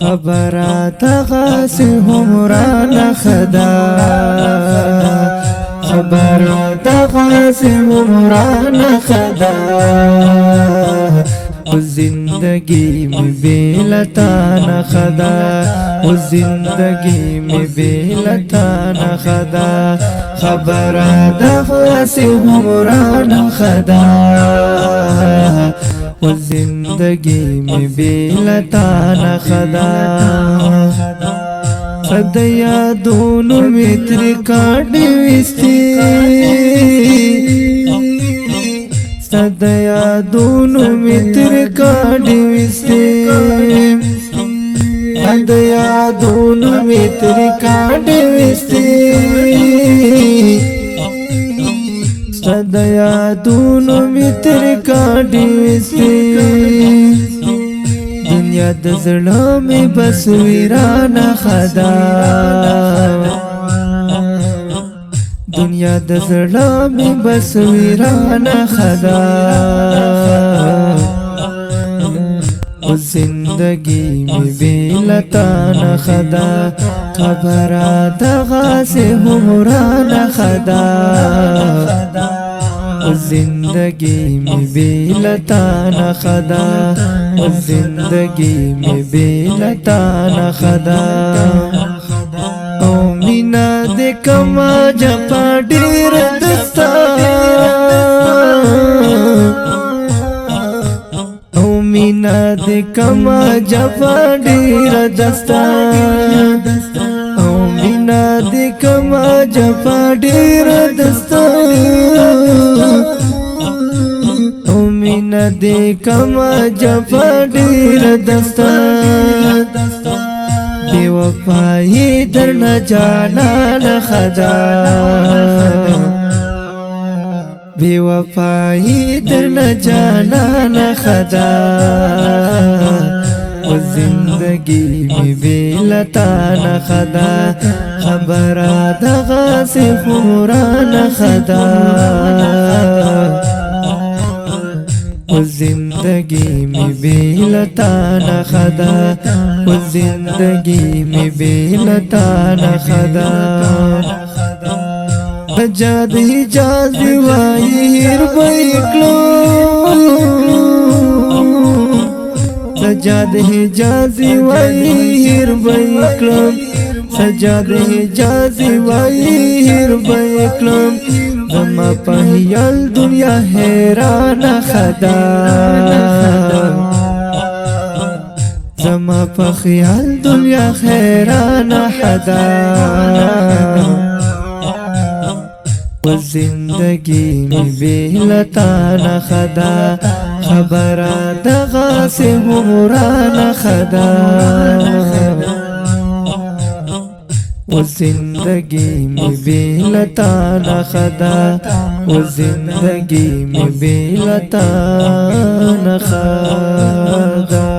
خبرات غاس همران خدا خبرات غاس همران خدا زندگی میں بیلتا نہ خدا زندگی میں بیلتا نہ خدا خبرات غاس همران خدا زندگی میں بیلتا نہ خدا صد یادون متر کاٹی وستی صد یادون متر کاٹی وستی صد یادون متر کاٹی وستی صد یادون متر کاٹی وستی دنیا دزڑا میں بس ویران خدا دنیا دزڑا میں بس ویران خدا زندگی میں بیلتا نہ خدا خبرات غاس همران خدا زندگی میں بیلتا نہ خدا زندگی میں بیلتا نہ خدا او مینا دے کما جپا ډیر دستا او مینا دے کما جپا ډیر دستا او مینا دے کما جپا ډیر دستا مینا دے کما جفا ډیر دستا بے وفائی درنا جانان خدا بے وفائی درنا جانان خدا زندگی میں بیلتا نہ خدا خبرات غاس همران خدا زندگی میں بیلتا نہ خدا زندگی میں بیلتا نہ خدا جاد حجاز وایر بیکلو سجاد حجاز وایر بیکلو سجاد حجاز وایر بیکلو زما پہیال دنیا حیران خدا زما پخیال دنیا حیران خدا زندگی میں بیلتا نہ خدا خبرات غاس همران خدا زندگی میں بیلتا نہ خدا زندگی میں بیلتا نہ خدا